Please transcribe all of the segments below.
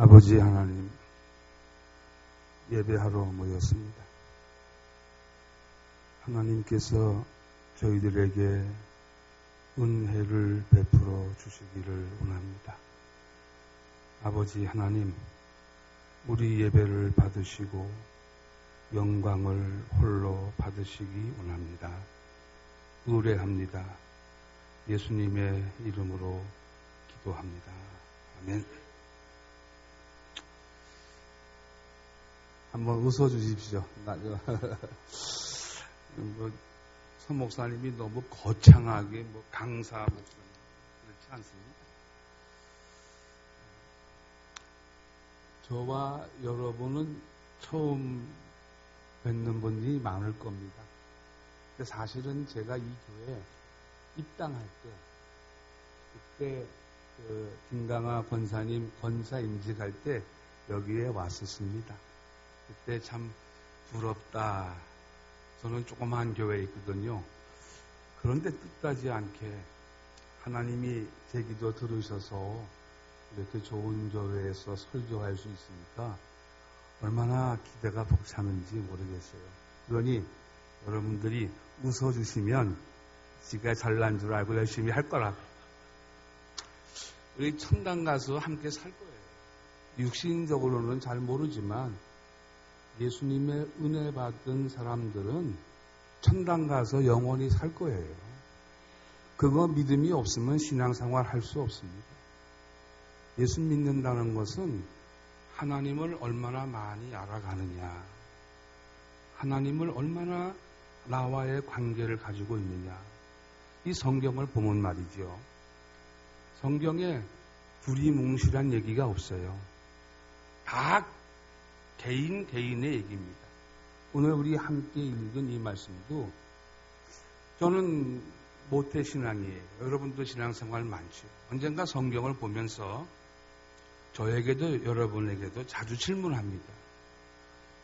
아버지 하나님, 예배하러 모였습니다. 하나님께서 저희들에게 은혜를 베풀어 주시기를 원합니다. 아버지 하나님, 우리 예배를 받으시고 영광을 홀로 받으시기 원합니다. 의뢰합니다. 예수님의 이름으로 기도합니다. 아멘. 한번 웃어주십시오. 서 목사님이 너무 거창하게 강사 목사님 그렇지 않습니다. 저와 여러분은 처음 뵙는 분이 많을 겁니다. 근데 사실은 제가 이 교회에 입당할 때 그때 김강하 권사님 권사 임직할 때 여기에 왔었습니다. 그때 참 부럽다. 저는 조그마한 교회에 있거든요. 그런데 뜻하지 않게 하나님이 제 기도 들으셔서 이렇게 좋은 교회에서 설교할 수 있으니까 얼마나 기대가 벅차는지 모르겠어요. 그러니 여러분들이 웃어주시면 지가 잘난 줄 알고 열심히 할 거라. 우리 천당 가서 함께 살 거예요. 육신적으로는 잘 모르지만 예수님의 은혜 받은 사람들은 천당 가서 영원히 살 거예요. 그거 믿음이 없으면 신앙생활 할 수 없습니다. 예수 믿는다는 것은 하나님을 얼마나 많이 알아가느냐, 하나님을 얼마나 나와의 관계를 가지고 있느냐, 이 성경을 보면 말이죠. 성경에 두리뭉실한 얘기가 없어요. 다 개인의 얘기입니다. 오늘 우리 함께 읽은 이 말씀도 저는 모태신앙이에요. 여러분도 신앙생활 많죠. 언젠가 성경을 보면서 저에게도 여러분에게도 자주 질문합니다.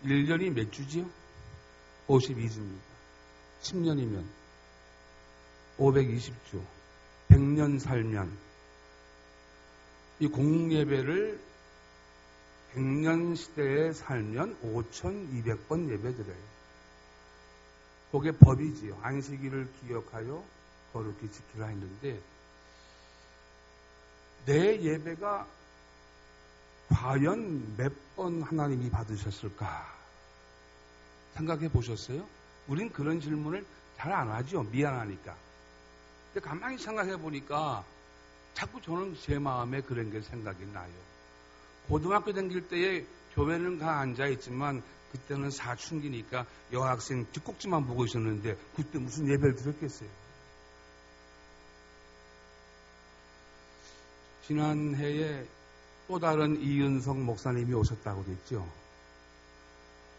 1년이 몇 주지요? 52주입니다. 10년이면 520주. 100년 살면 이 공예배를 100년 시대에 살면 5,200번 예배드려요. 그게 법이지요. 안식일을 기억하여 거룩히 지키라 했는데 내 예배가 과연 몇 번 하나님이 받으셨을까? 생각해 보셨어요? 우린 그런 질문을 잘 안 하죠. 미안하니까. 근데 가만히 생각해 보니까 자꾸 저는 제 마음에 그런 게 생각이 나요. 고등학교 다닐 때에 교회는 가 앉아있지만 그때는 사춘기니까 여학생 뒷꼭지만 보고 있었는데 그때 무슨 예배를 드렸겠어요. 지난해에 또 다른 이윤석 목사님이 오셨다고 그랬죠.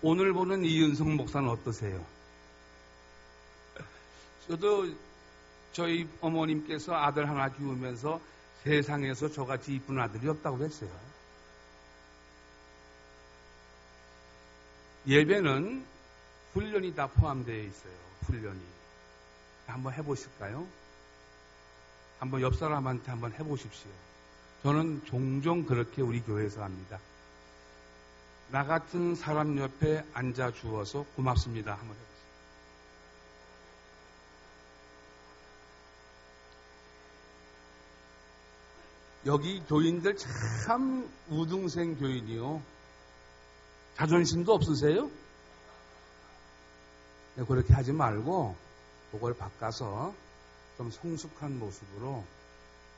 오늘 보는 이윤석 목사는 어떠세요? 저도 저희 어머님께서 아들 하나 키우면서 세상에서 저같이 이쁜 아들이 없다고 했어요. 예배는 훈련이 다 포함되어 있어요. 훈련이. 한번 해보실까요? 한번 옆 사람한테 한번 해보십시오. 저는 종종 그렇게 우리 교회에서 합니다. 나 같은 사람 옆에 앉아 주어서 고맙습니다. 한번 해보세요. 여기 교인들 참 우등생 교인이요. 자존심도 없으세요? 네, 그렇게 하지 말고 그걸 바꿔서 좀 성숙한 모습으로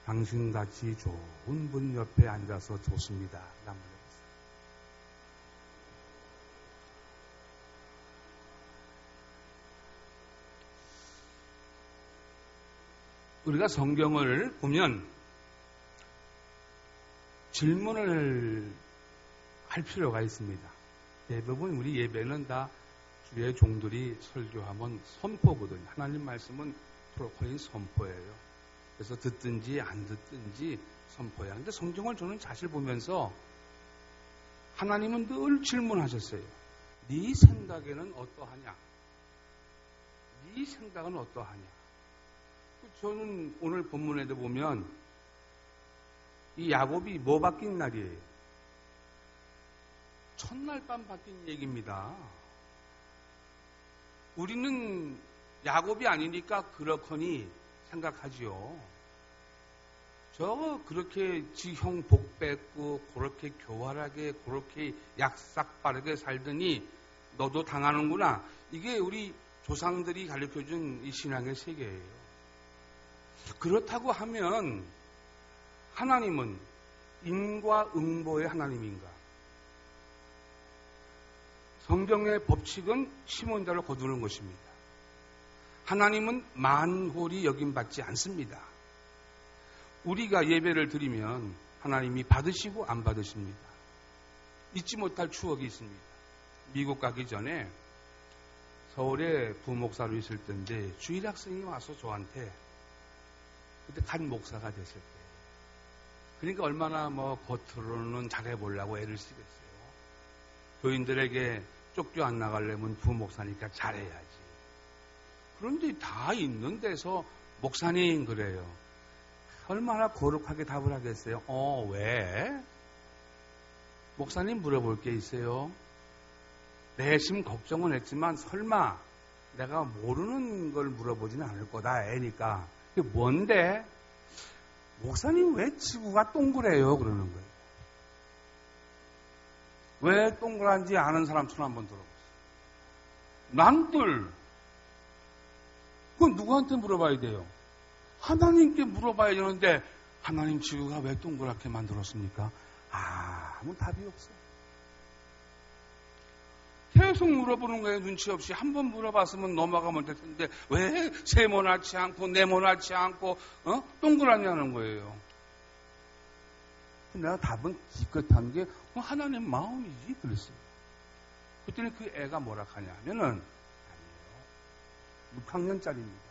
당신같이 좋은 분 옆에 앉아서 좋습니다. 한번 해보세요. 우리가 성경을 보면 질문을 할 필요가 있습니다. 대부분 우리 예배는 다 주의 종들이 설교하면 선포거든요. 하나님 말씀은 프로콜린 선포예요. 그래서 듣든지 안 듣든지 선포해야 하는데 성경을 저는 사실 보면서 하나님은 늘 질문하셨어요. 네 생각에는 어떠하냐? 네 생각은 어떠하냐? 저는 오늘 본문에도 보면 이 야곱이 뭐 바뀐 날이에요? 첫날 밤 바뀐 얘기입니다. 우리는 야곱이 아니니까 그렇거니 생각하지요. 저 그렇게 지형 복 뺏고 그렇게 교활하게 그렇게 약삭 빠르게 살더니 너도 당하는구나. 이게 우리 조상들이 가르쳐준 이 신앙의 세계예요. 그렇다고 하면 하나님은 인과 응보의 하나님인가? 성경의 법칙은 심은 대로 거두는 것입니다. 하나님은 만홀히 여김받지 않습니다. 우리가 예배를 드리면 하나님이 받으시고 안 받으십니다. 잊지 못할 추억이 있습니다. 미국 가기 전에 서울에 부목사로 있을 때인데 주일학생이 와서 저한테 그때 간 목사가 됐을 때 그러니까 얼마나 겉으로는 잘해보려고 애를 쓰겠어요. 교인들에게 쫓겨 안 나가려면 부목사니까 잘해야지. 그런데 다 있는 데서 목사님 그래요. 얼마나 거룩하게 답을 하겠어요. 왜? 목사님 물어볼 게 있어요. 내심 걱정은 했지만 설마 내가 모르는 걸 물어보지는 않을 거다. 애니까. 그게 뭔데? 목사님 왜 지구가 동그래요? 그러는 거예요. 왜 동그란지 아는 사람 손 한번 들어보세요. 난들. 그건 누구한테 물어봐야 돼요? 하나님께 물어봐야 되는데 하나님 지구가 왜 동그랗게 만들었습니까? 아무 답이 없어요. 계속 물어보는 거예요. 눈치 없이. 한 번 물어봤으면 넘어가면 될 텐데 왜 세모나지 않고 네모나지 않고 동그라냐는 거예요. 내가 답은 기껏한 게 하나님 마음이지 그랬어요. 그때는 그 애가 뭐라 하냐면은 아니에요. 6학년짜리입니다.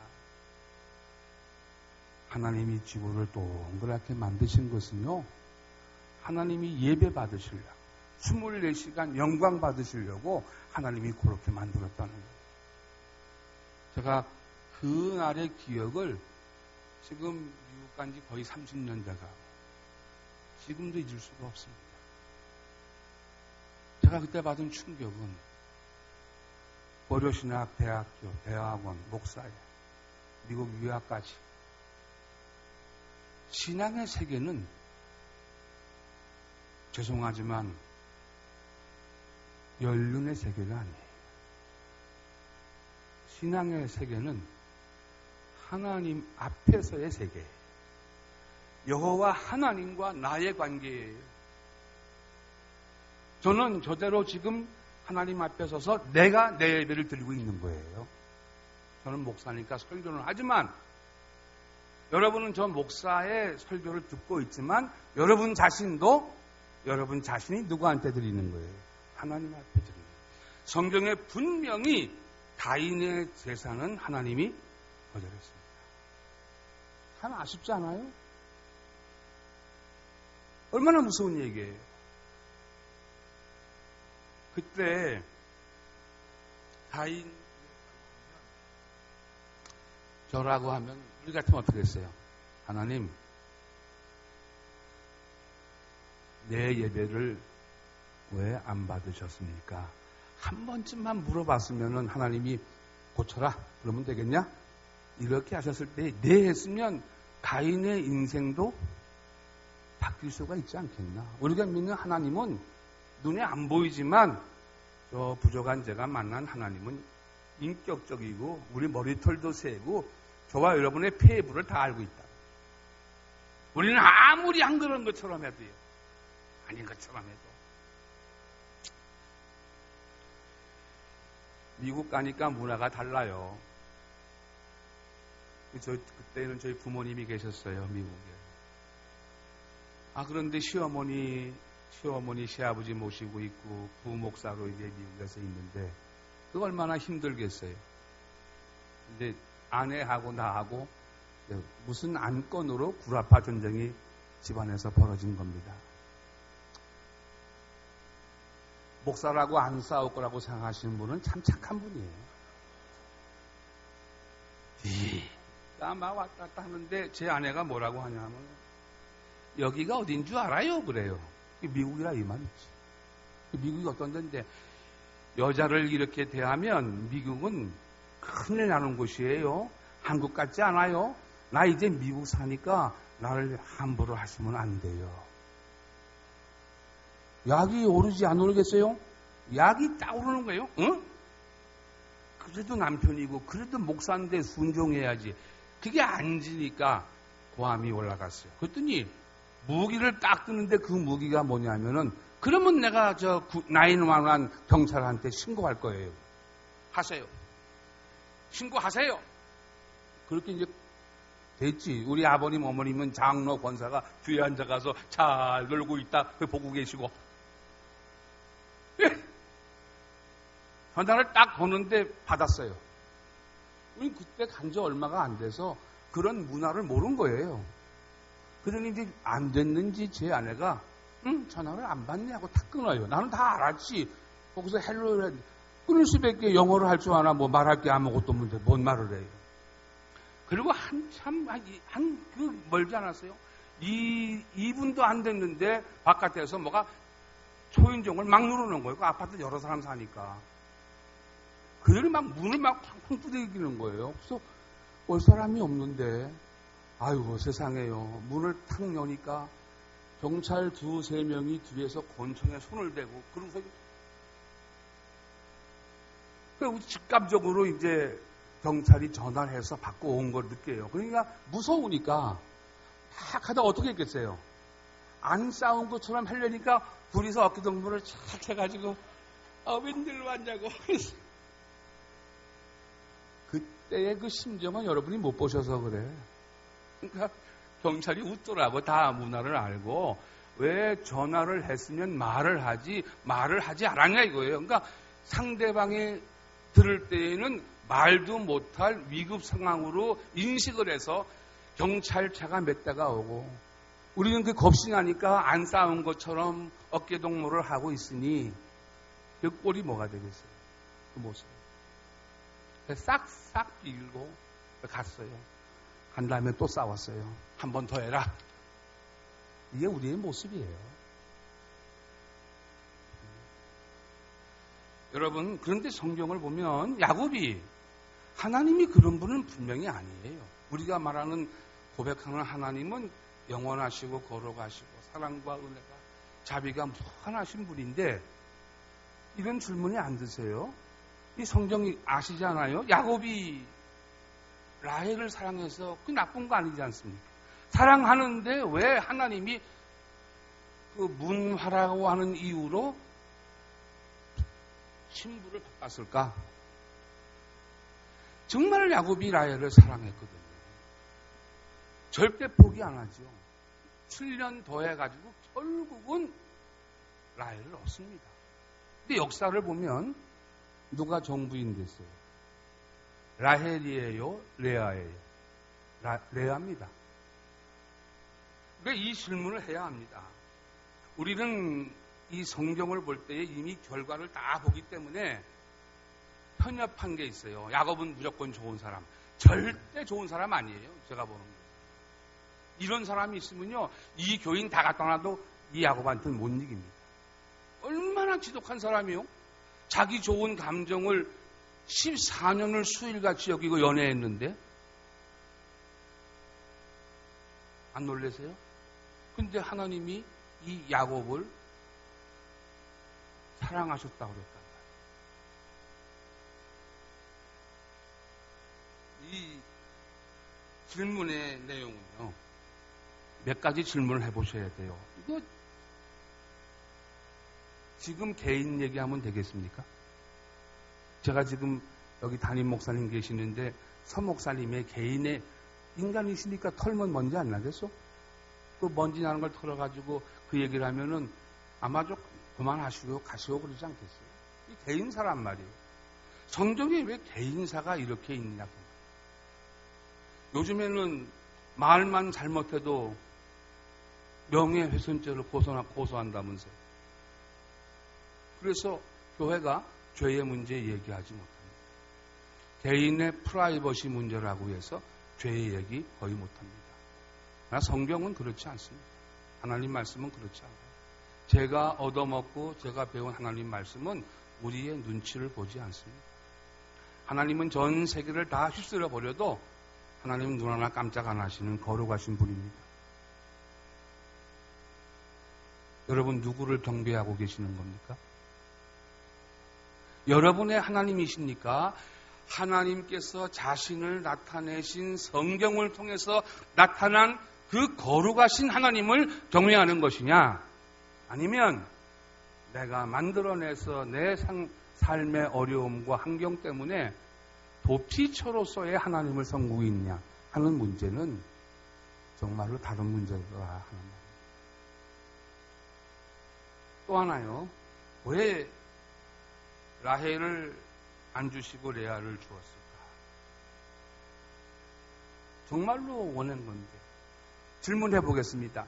하나님이 지구를 동그랗게 만드신 것은요. 하나님이 예배 받으시려고 24시간 영광 받으시려고 하나님이 그렇게 만들었다는 거예요. 제가 그날의 기억을 지금 미국 간 지 거의 30년 돼가 지금도 잊을 수가 없습니다. 제가 그때 받은 충격은 고려신학 대학교, 대학원, 목사에 미국 유학까지 신앙의 세계는 죄송하지만 연륜의 세계가 아니에요. 신앙의 세계는 하나님 앞에서의 세계예요. 여호와 하나님과 나의 관계예요. 저는 저대로 지금 하나님 앞에 서서 내가 내 예배를 드리고 있는 거예요. 저는 목사니까 설교는 하지만 여러분은 저 목사의 설교를 듣고 있지만 여러분 자신도 여러분 자신이 누구한테 드리는 거예요? 하나님 앞에 드리는 거예요. 성경에 분명히 가인의 제사는 하나님이 거절했습니다. 참 아쉽지 않아요? 얼마나 무서운 얘기예요. 그때 가인 저라고 하면 우리 같으면 어떻게 했어요? 하나님 내 예배를 왜 안 받으셨습니까? 한 번쯤만 물어봤으면 하나님이 고쳐라 그러면 되겠냐? 이렇게 하셨을 때 네 했으면 가인의 인생도 바뀔 수가 있지 않겠나? 우리가 믿는 하나님은 눈에 안 보이지만 저 부족한 제가 만난 하나님은 인격적이고 우리 머리털도 세고 저와 여러분의 폐부를 다 알고 있다. 우리는 아무리 안 그런 것처럼 해도요. 아닌 것처럼 해도. 미국 가니까 문화가 달라요. 그때는 저희 부모님이 계셨어요, 미국에. 그런데 시어머니, 시아버지 모시고 있고 부목사로 이제 미국에서 있는데 그거 얼마나 힘들겠어요. 근데 아내하고 나하고 무슨 안건으로 구라파 전쟁이 집안에서 벌어진 겁니다. 목사라고 안 싸울 거라고 생각하시는 분은 참 착한 분이에요. 막 왔다 갔다 하는데 제 아내가 뭐라고 하냐면 여기가 어딘 줄 알아요? 그래요. 미국이라 이 말이지. 미국이 어떤 데인데 여자를 이렇게 대하면 미국은 큰일 나는 곳이에요. 한국 같지 않아요. 나 이제 미국 사니까 나를 함부로 하시면 안 돼요. 약이 오르지 안 오르겠어요? 약이 딱 오르는 거예요. 응? 그래도 남편이고 그래도 목사인데 순종해야지. 그게 안 지니까 고함이 올라갔어요. 그랬더니 무기를 딱 뜨는데 그 무기가 뭐냐면은 그러면 내가 911 경찰한테 신고할 거예요. 하세요. 신고하세요. 그렇게 이제 됐지. 우리 아버님, 어머님은 장로, 권사가 뒤에 앉아가서 잘 놀고 있다. 그 보고 계시고. 전화를 딱 거는데 받았어요. 우리 그때 간 지 얼마가 안 돼서 그런 문화를 모른 거예요. 그러니 이제 안 됐는지 제 아내가 전화를 안 받네 하고 탁 끊어요. 나는 다 알았지. 거기서 헬로를 끊을 수밖에 영어를 할 줄 아나 뭐 말할 게 아무것도 없는데 뭔 말을 해요. 그리고 한참 멀지 않았어요. 2분도 안 됐는데 바깥에서 뭐가 초인종을 막 누르는 거예요. 그 아파트 여러 사람 사니까. 그들이 막 문을 막 팡팡 두드리는 거예요. 그래서 올 사람이 없는데 아이고 세상에요. 문을 탁 여니까 경찰 2-3명이 뒤에서 권총에 손을 대고 그러면서 직감적으로 이제 경찰이 전화를 해서 받고 온 걸 느껴요. 그러니까 무서우니까 막 하다 어떻게 했겠어요? 안 싸운 것처럼 하려니까 둘이서 어깨동무를 착 해가지고 웬일로 왔냐고. 그때의 그 심정은 여러분이 못 보셔서 그래. 그러니까 경찰이 웃더라고. 다 문화를 알고 왜 전화를 했으면 말을 하지 않았냐 이거예요. 그러니까 상대방이 들을 때에는 말도 못할 위급 상황으로 인식을 해서 경찰차가 몇 대가 오고 우리는 그 겁이 나니까 안 싸운 것처럼 어깨동무를 하고 있으니 그 꼴이 뭐가 되겠어요? 그 모습. 싹싹 빌고 갔어요. 한 다음에 또 싸웠어요. 한 번 더 해라. 이게 우리의 모습이에요. 여러분, 그런데 성경을 보면 야곱이 하나님이 그런 분은 분명히 아니에요. 우리가 말하는 고백하는 하나님은 영원하시고 거룩하시고 사랑과 은혜가 자비가 무한하신 분인데 이런 질문이 안 드세요? 이 성경이 아시지 않아요? 야곱이 라헬을 사랑해서 그 나쁜 거 아니지 않습니까? 사랑하는데 왜 하나님이 그 문화라고 하는 이유로 신부를 바꿨을까? 정말 야곱이 라헬을 사랑했거든요. 절대 포기 안 하죠. 7년 더 해가지고 결국은 라헬을 얻습니다. 근데 역사를 보면 누가 정부인 됐어요? 라헬이에요? 레아예요? 레아입니다. 왜 이 질문을 해야 합니다. 우리는 이 성경을 볼 때에 이미 결과를 다 보기 때문에 편협한 게 있어요. 야곱은 무조건 좋은 사람. 절대 좋은 사람 아니에요. 제가 보는 거. 이런 사람이 있으면요. 이 교인 다 갖다 놔도 이 야곱한테는 못 이깁니다. 얼마나 지독한 사람이요? 자기 좋은 감정을 14년을 수일같이 여기고 연애했는데 안 놀라세요? 근데 하나님이 이 야곱을 사랑하셨다고 그랬단 말이에요. 이 질문의 내용은요. 몇 가지 질문을 해보셔야 돼요. 이거 지금 개인 얘기하면 되겠습니까? 제가 지금 여기 담임 목사님 계시는데 서 목사님의 개인의 인간이시니까 털면 먼지 안 나겠어? 그 먼지 나는 걸 털어가지고 그 얘기를 하면은 아마 좀 그만하시고 가시고 그러지 않겠어요? 이 개인사란 말이에요. 성경에 왜 개인사가 이렇게 있느냐고. 요즘에는 말만 잘못해도 명예훼손죄를 고소한다면서요. 그래서 교회가 죄의 문제 얘기하지 못합니다. 개인의 프라이버시 문제라고 해서 죄의 얘기 거의 못합니다. 그러나 성경은 그렇지 않습니다. 하나님 말씀은 그렇지 않아요. 제가 얻어먹고 제가 배운 하나님 말씀은 우리의 눈치를 보지 않습니다. 하나님은 전 세계를 다 휩쓸어 버려도 하나님은 눈 하나 깜짝 안 하시는 거룩하신 분입니다. 여러분 누구를 경배하고 계시는 겁니까? 여러분의 하나님이십니까? 하나님께서 자신을 나타내신 성경을 통해서 나타난 그 거룩하신 하나님을 경외하는 것이냐? 아니면 내가 만들어내서 내 삶의 어려움과 환경 때문에 도피처로서의 하나님을 섬기고 있냐 하는 문제는 정말로 다른 문제가 하는 말입니다. 또 하나요. 왜 라헬을 안 주시고 레아를 주었을까? 정말로 원한 건데. 질문해 보겠습니다.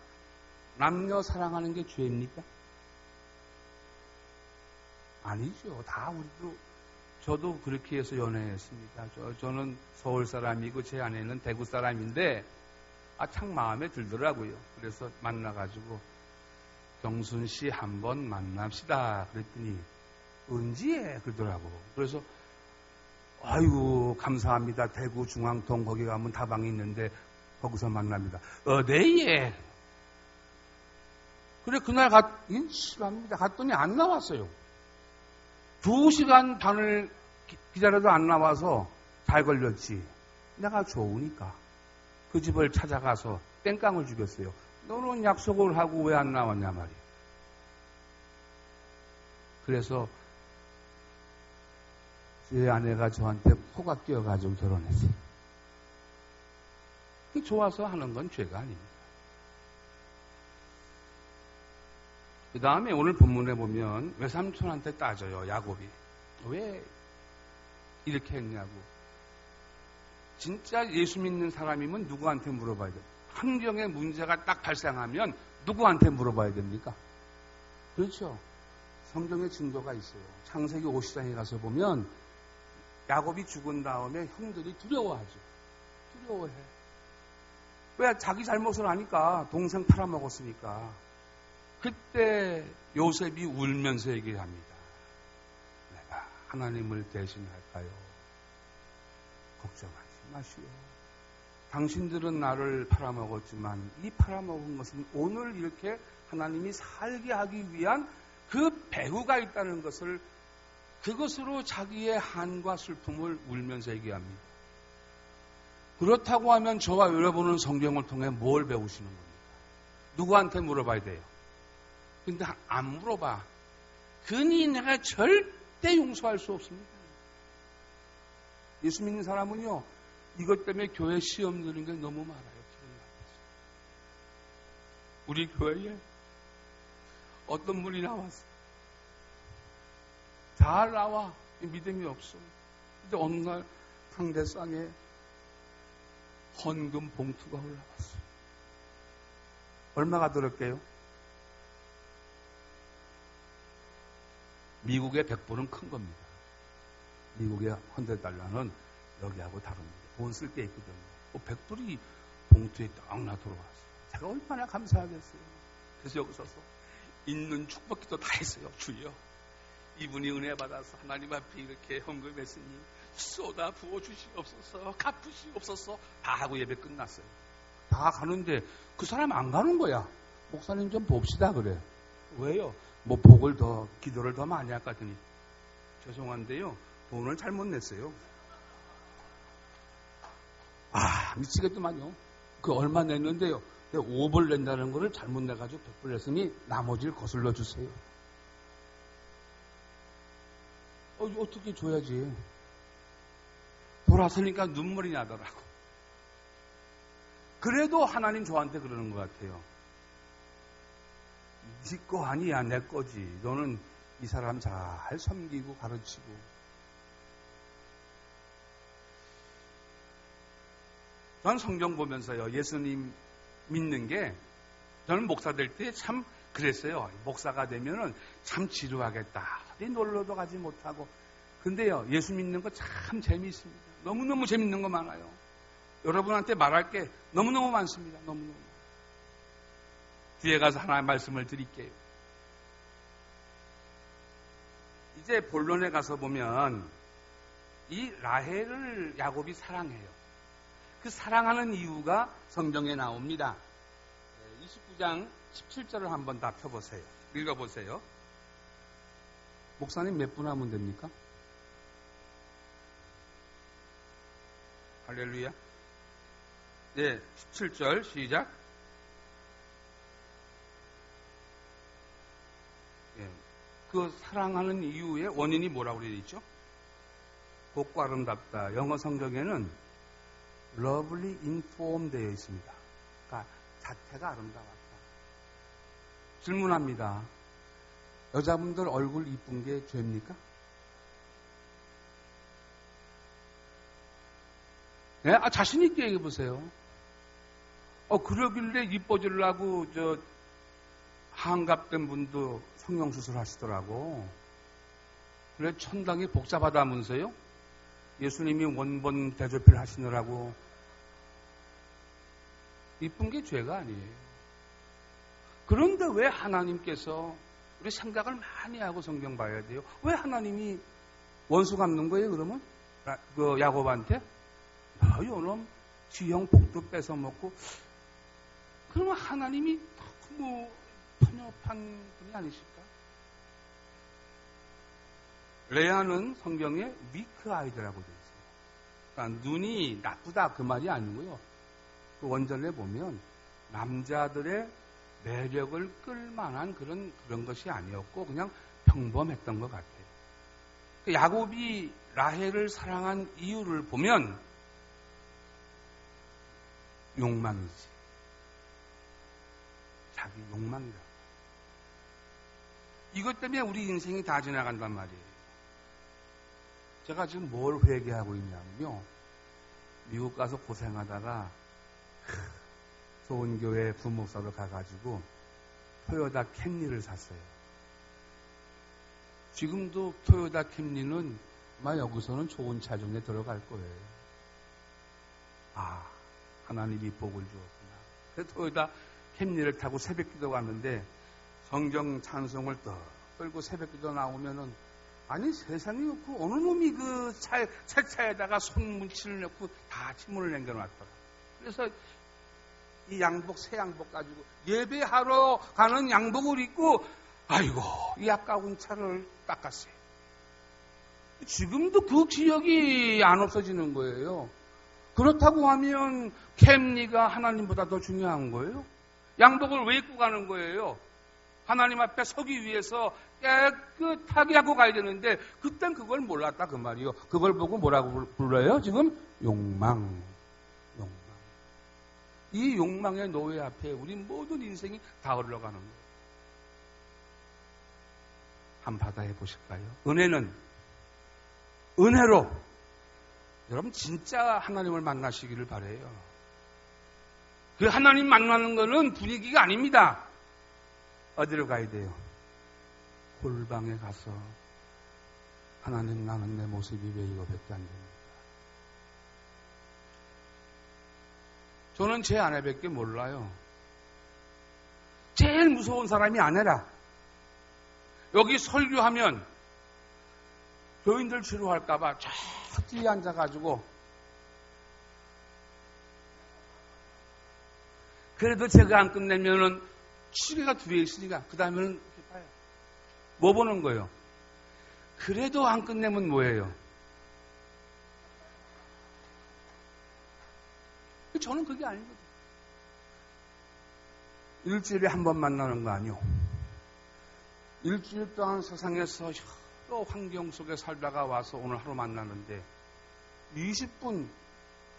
남녀 사랑하는 게 죄입니까? 아니죠. 다 우리도, 저도 그렇게 해서 연애했습니다. 저는 서울 사람이고 제 아내는 대구 사람인데, 참 마음에 들더라고요. 그래서 만나가지고, 경순 씨 한번 만납시다. 그랬더니, 언제? 그러더라고. 그래서, 아이고, 감사합니다. 대구 중앙동 거기 가면 다방이 있는데, 거기서 만납니다. 네. 그래, 그날 실합니다. 갔더니 안 나왔어요. 2시간 반을 기다려도 안 나와서 잘 걸렸지. 내가 좋으니까 그 집을 찾아가서 땡깡을 죽였어요. 너는 약속을 하고 왜 안 나왔냐 말이야. 그래서 제 아내가 저한테 코가 끼어가지고 결혼했어요. 좋아서 하는 건 죄가 아닙니다. 그 다음에 오늘 본문에 보면 외삼촌한테 따져요. 야곱이. 왜 이렇게 했냐고. 진짜 예수 믿는 사람이면 누구한테 물어봐야 돼요? 환경에 문제가 딱 발생하면 누구한테 물어봐야 됩니까? 그렇죠. 성경에 증거가 있어요. 창세기 50장에 가서 보면 야곱이 죽은 다음에 형들이 두려워하죠. 두려워해. 왜? 자기 잘못을 아니까. 동생 팔아먹었으니까. 그때 요셉이 울면서 얘기합니다. 내가 하나님을 대신할까요? 걱정하지 마시오. 당신들은 나를 팔아먹었지만 이 팔아먹은 것은 오늘 이렇게 하나님이 살게 하기 위한 그 배후가 있다는 것을, 그것으로 자기의 한과 슬픔을 울면서 얘기합니다. 그렇다고 하면 저와 여러분은 성경을 통해 뭘 배우시는 겁니까? 누구한테 물어봐야 돼요? 근데 안 물어봐. 그니 내가 절대 용서할 수 없습니다. 예수 믿는 사람은요, 이것 때문에 교회 시험 드는 게 너무 많아요. 우리 교회에 어떤 분이 나왔어. 잘 나와. 믿음이 없어. 근데 어느 날 상대상에 헌금 봉투가 올라왔어. 얼마가 들었게요? 미국의 100불은 큰 겁니다. 미국의 $100는 여기하고 다릅니다. 돈 쓸 게 있거든요. 100불이 봉투에 딱 나 들어왔어요. 제가 얼마나 감사하겠어요. 그래서 여기 서서 있는 축복기도 다 했어요. 주여, 이분이 은혜 받아서 하나님 앞에 이렇게 헌금했으니 쏟아 부어 주시옵소서, 갚으시옵소서 다 하고 예배 끝났어요. 다 가는데 그 사람 안 가는 거야. 목사님 좀 봅시다 그래. 왜요? 뭐 복을 더, 기도를 더 많이 할까더니 죄송한데요, 돈을 잘못 냈어요. 미치겠더만요. 그 얼마 냈는데요, 5불 낸다는 거를 잘못 내가지고 100불 냈으니 나머지를 거슬러 주세요. 어떻게 줘야지. 돌아서니까 눈물이 나더라고. 그래도 하나님 저한테 그러는 것 같아요. 네 거 아니야, 내 거지. 너는 이 사람 잘 섬기고 가르치고. 전 성경 보면서요, 예수님 믿는 게, 저는 목사 될 때 참 그랬어요. 목사가 되면은 참 지루하겠다. 놀러도 가지 못하고. 근데요, 예수 믿는 거 참 재미있습니다. 너무너무 재밌는 거 많아요. 여러분한테 말할 게 너무너무 많습니다. 너무너무. 뒤에 가서 하나의 말씀을 드릴게요. 이제 본론에 가서 보면 이 라헬을 야곱이 사랑해요. 그 사랑하는 이유가 성경에 나옵니다. 29장 17절을 한번 다 펴보세요. 읽어보세요. 목사님 몇 분 하면 됩니까? 할렐루야. 네, 17절 시작. 예, 그 사랑하는 이유의 원인이 뭐라고 되어 있죠? 곱고 아름답다. 영어 성경에는 lovely in form 되어 있습니다. 그러니까 자태가 아름다웠다. 질문합니다. 여자분들 얼굴 이쁜 게 죄입니까? 네? 자신 있게 얘기해 보세요. 그러길래 이뻐지려고 한갑된 분도 성형수술 하시더라고. 그래 천당이 복잡하다면서요? 예수님이 원본 대조필 하시느라고. 이쁜 게 죄가 아니에요. 그런데 왜 하나님께서 우리 생각을 많이 하고 성경 봐야 돼요? 왜 하나님이 원수 갚는 거예요, 그러면? 그 야곱한테? 요놈 지형 복도 뺏어 먹고. 그러면 하나님이 너무 편협한 분이 아니실까? 레아는 성경에 위크 아이드라고 되어 있어요. 그러니까 눈이 나쁘다 그 말이 아니고요. 그 원전에 보면 남자들의 매력을 끌만한 그런 것이 아니었고 그냥 평범했던 것 같아요. 그 야곱이 라헬을 사랑한 이유를 보면 욕망이지. 자기 욕망이다. 이것 때문에 우리 인생이 다 지나간단 말이에요. 제가 지금 뭘 회개하고 있냐면요. 미국 가서 고생하다가 좋은 교회 부목사로 가가지고 토요타 캠리를 샀어요. 지금도 토요타 캠리는 아마 여기서는 좋은 차 중에 들어갈 거예요. 하나님이 복을 주었구나. 그래서 토요타 캠리를 타고 새벽기도 갔는데 성경 찬송을 떠 끌고 새벽기도 나오면은 아니 세상에 없고 어느 놈이 그 새 차에다가 손문치를 넣고 다 침문을 남겨놨더라. 그래서 이 양복 새 양복 가지고 예배하러 가는 양복을 입고 아이고 이 아까운 차를 닦았어요. 지금도 그 기억이 안 없어지는 거예요. 그렇다고 하면 캠리가 하나님보다 더 중요한 거예요? 양복을 왜 입고 가는 거예요? 하나님 앞에 서기 위해서 깨끗하게 하고 가야 되는데 그땐 그걸 몰랐다 그 말이요. 그걸 보고 뭐라고 불러요? 지금 욕망. 이 욕망의 노예 앞에 우리 모든 인생이 다 흘러가는 거예요. 한번 받아해 보실까요? 은혜는 은혜로 여러분 진짜 하나님을 만나시기를 바라요. 그 하나님 만나는 거는 분위기가 아닙니다. 어디로 가야 돼요? 골방에 가서 하나님 나는 내 모습이 왜 이거밖에 안 됩니까? 저는 제 아내밖에 몰라요. 제일 무서운 사람이 아내라. 여기 설교하면 교인들 치료할까봐 저 뒤에 앉아가지고 그래도 제가 안 끝내면은 시계가 뒤에 있으니까 그 다음에는 이렇게 봐요. 뭐 보는 거예요? 그래도 안 끝내면 뭐예요? 저는 그게 아니거든요. 일주일에 한 번 만나는 거 아니요. 일주일 동안 세상에서 여러 환경 속에 살다가 와서 오늘 하루 만나는데 20분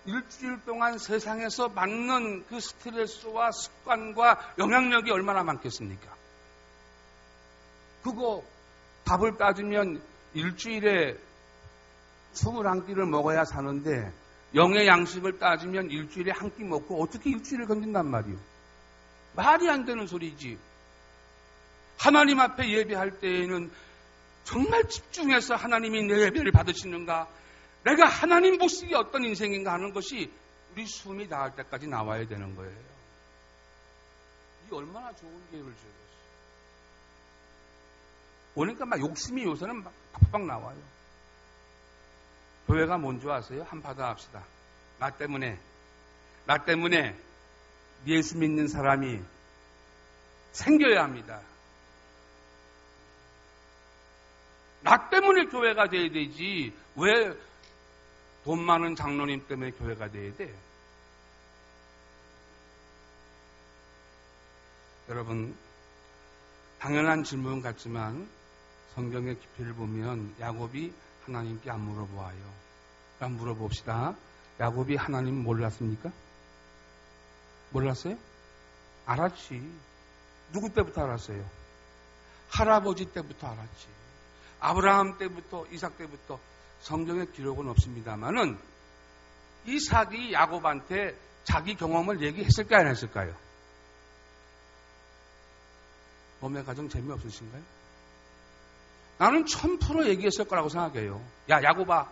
일주일 동안 세상에서 받는 그 스트레스와 습관과 영향력이 얼마나 많겠습니까? 그거 밥을 따지면 일주일에 21끼를 먹어야 사는데 영의 양식을 따지면 일주일에 한 끼 먹고 어떻게 일주일을 견딘단 말이요? 말이 안 되는 소리지. 하나님 앞에 예배할 때에는 정말 집중해서 하나님이 내 예배를 받으시는가? 내가 하나님 보시기에 어떤 인생인가 하는 것이 우리 숨이 닿을 때까지 나와야 되는 거예요. 이 얼마나 좋은 기회를 주겠어요. 오니까 막 욕심이 요새는 막 팍팍 나와요. 교회가 뭔지 아세요? 한바탕 합시다. 나 때문에 예수 믿는 사람이 생겨야 합니다. 나 때문에 교회가 돼야 되지. 왜 돈 많은 장로님 때문에 교회가 돼야 돼? 여러분, 당연한 질문 같지만 성경의 깊이를 보면 야곱이 하나님께 안 물어보아요. 그럼 물어봅시다. 야곱이 하나님 몰랐습니까? 몰랐어요? 알았지. 누구 때부터 알았어요? 할아버지 때부터 알았지. 아브라함 때부터, 이삭 때부터. 성경에 기록은 없습니다만은 이삭이 야곱한테 자기 경험을 얘기했을까요, 안 했을까요? 몸의 가정 재미없으신가요? 나는 1000% 얘기했을 거라고 생각해요. 야, 야곱아,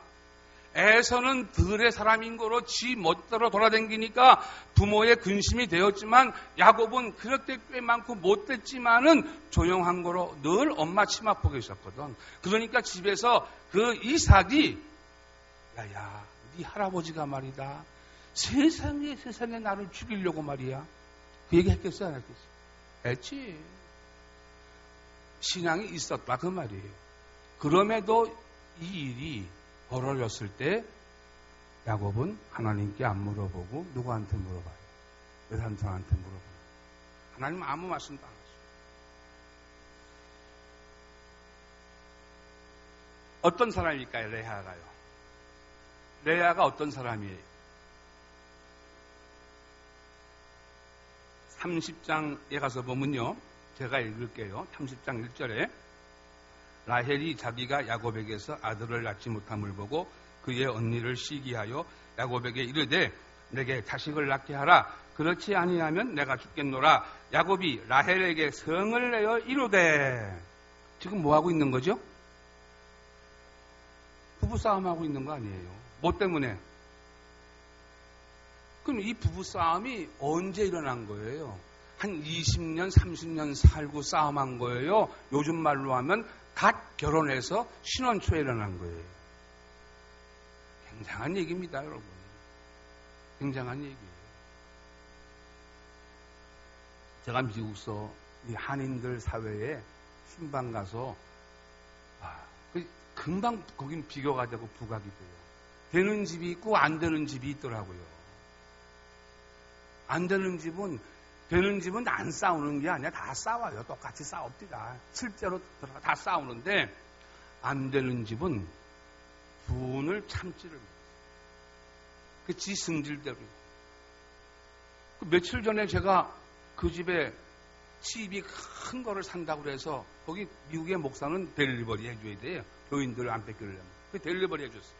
에서는 들의 사람인 거로 지 멋대로 돌아다니니까 부모의 근심이 되었지만 야곱은 그럴 때 꽤 많고 못됐지만은 조용한 거로 늘 엄마 치마 보고 있었거든. 그러니까 집에서 그 이삭이 야야, 네 할아버지가 말이다. 세상에 나를 죽이려고 말이야. 그 얘기 했겠어요, 안 했겠어요? 했지. 신앙이 있었다 그 말이에요. 그럼에도 이 일이 벌어졌을 때 야곱은 하나님께 안 물어보고 누구한테 물어봐요? 외삼촌한테 물어봐요. 하나님은 아무 말씀도 안 하시고. 어떤 사람일까요? 레아가요. 레아가 어떤 사람이에요? 30장에 가서 보면요. 제가 읽을게요. 30장 1절에 라헬이 자기가 야곱에게서 아들을 낳지 못함을 보고 그의 언니를 시기하여 야곱에게 이르되 내게 자식을 낳게 하라. 그렇지 아니하면 내가 죽겠노라. 야곱이 라헬에게 성을 내어 이르되. 지금 뭐하고 있는 거죠? 부부싸움하고 있는 거 아니에요. 뭐 때문에? 그럼 이 부부싸움이 언제 일어난 거예요? 한 20년, 30년 살고 싸움한 거예요. 요즘 말로 하면 갓 결혼해서 신혼 초에 일어난 거예요. 굉장한 얘기입니다, 여러분. 굉장한 얘기예요. 제가 미국서 이 한인들 사회에 신방 가서 금방 거긴 비교가 되고 부각이 돼요. 되는 집이 있고 안 되는 집이 있더라고요. 안 되는 집은 안 싸우는 게 아니라 다 싸워요. 똑같이 싸웁니다. 실제로 들어가 다 싸우는데 안 되는 집은 분을 참지를 못해요. 그 지 승질대로. 며칠 전에 제가 그 집에 집이 큰 거를 산다고 그래서 거기 미국의 목사는 델리버리 해줘야 돼요. 교인들 안 뺏기려면. 그 델리버리 해줬어요.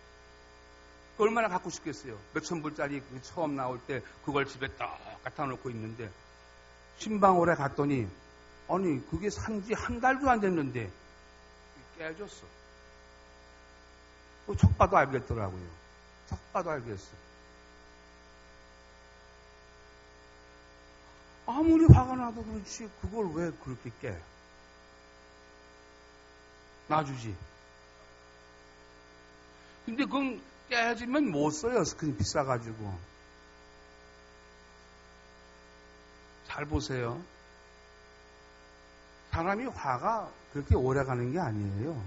얼마나 갖고 싶겠어요. 몇천 불짜리 처음 나올 때 그걸 집에 딱 갖다 놓고 있는데 신방홀에 갔더니 아니 그게 산지 한 달도 안 됐는데 깨졌어. 척 봐도 알겠더라고요. 척 봐도 알겠어. 아무리 화가 나도 그렇지 그걸 왜 그렇게 깨? 놔주지. 근데 그건 깨지면 못 써요. 스크린 비싸가지고. 잘 보세요. 사람이 화가 그렇게 오래 가는 게 아니에요.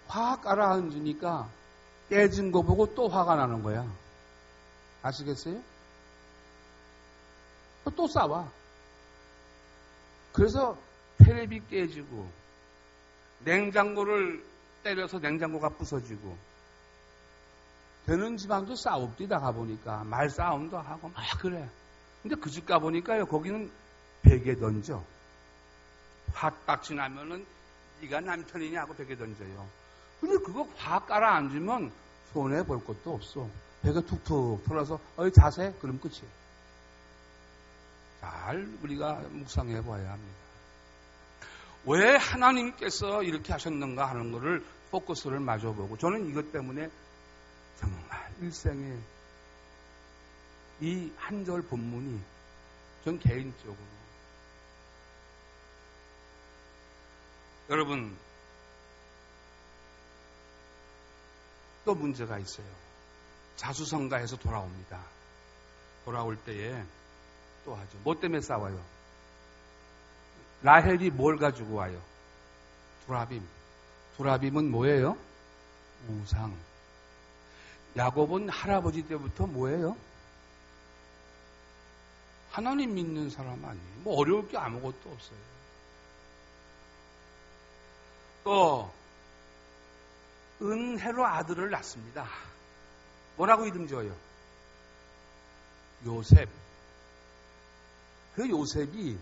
화 깔아앉으니까 깨진 거 보고 또 화가 나는 거야. 아시겠어요? 또 싸워. 그래서 텔레비 깨지고 냉장고를 때려서 냉장고가 부서지고 되는 지방도 싸웁디다 가보니까 말싸움도 하고 막 그래. 근데 그 집 가보니까요 거기는 베개 던져. 화 딱 지나면은 네가 남편이냐 하고 베개 던져요. 근데 그거 화 깔아앉으면 손해볼 것도 없어. 베개 툭툭 털어서 어이 자세? 그럼 끝이에요. 잘 우리가 묵상해 봐야 합니다. 왜 하나님께서 이렇게 하셨는가 하는 것을 포커스를 마주보고 저는 이것 때문에 정말 일생에 이 한 절 본문이 전 개인적으로 여러분, 또 문제가 있어요. 자수성가해서 돌아옵니다. 돌아올 때에 또 하죠. 뭐 때문에 싸워요? 라헬이 뭘 가지고 와요? 두라빔. 두라빔은 뭐예요? 우상. 야곱은 할아버지 때부터 뭐예요? 하나님 믿는 사람 아니에요. 뭐 어려울 게 아무것도 없어요. 또 은혜로 아들을 낳습니다. 뭐라고 이름 지어요? 요셉. 그 요셉이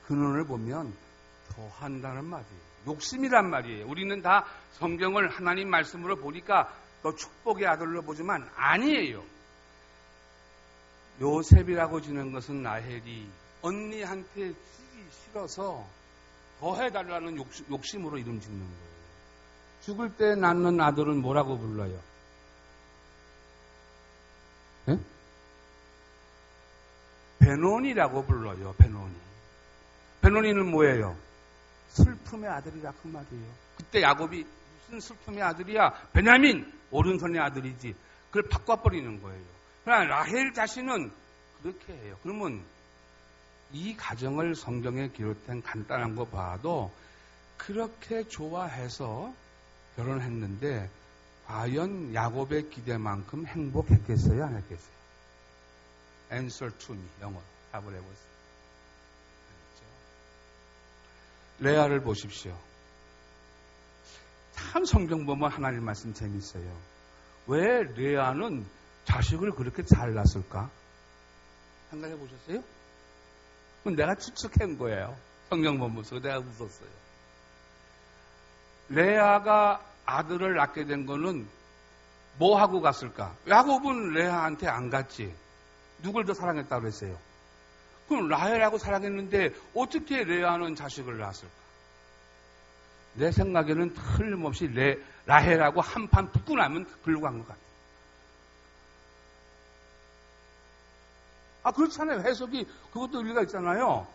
근원을 보면 더한다는 말이에요. 욕심이란 말이에요. 우리는 다 성경을 하나님 말씀으로 보니까 너 축복의 아들로 보지만 아니에요. 요셉이라고 지는 것은 라헬이 언니한테 쓰기 싫어서 더 해달라는 욕심으로 이름 짓는 거예요. 죽을 때 낳는 아들은 뭐라고 불러요? 네? 베노니라고 불러요. 베노니. 베노니는 뭐예요? 슬픔의 아들이라 그 말이에요. 그때 야곱이 무슨 슬픔의 아들이야? 베냐민 오른손의 아들이지. 그걸 바꿔버리는 거예요. 그러나 라헬 자신은 그렇게 해요. 그러면 이 가정을 성경에 기록된 간단한 거 봐도 그렇게 좋아해서 결혼했는데 과연 야곱의 기대만큼 행복했겠어요? 안 했겠어요? Answer to me. 영어로 답을 해보세요. 레아를 보십시오. 참 성경 보면 하나님 말씀 재밌어요. 왜 레아는 자식을 그렇게 잘 낳았을까? 생각해 보셨어요? 그건 내가 추측한 거예요. 성경 보면서 내가 웃었어요. 레아가 아들을 낳게 된 거는 뭐 하고 갔을까? 야곱은 레아한테 안 갔지. 누굴 더 사랑했다고 그랬어요? 그럼 라헬하고 사랑했는데 어떻게 레아는 자식을 낳았을까? 내 생각에는 틀림없이 라헬하고 한판 붙고 나면 글로 간 것 같아요. 그렇잖아요. 해석이 그것도 일리가 있잖아요.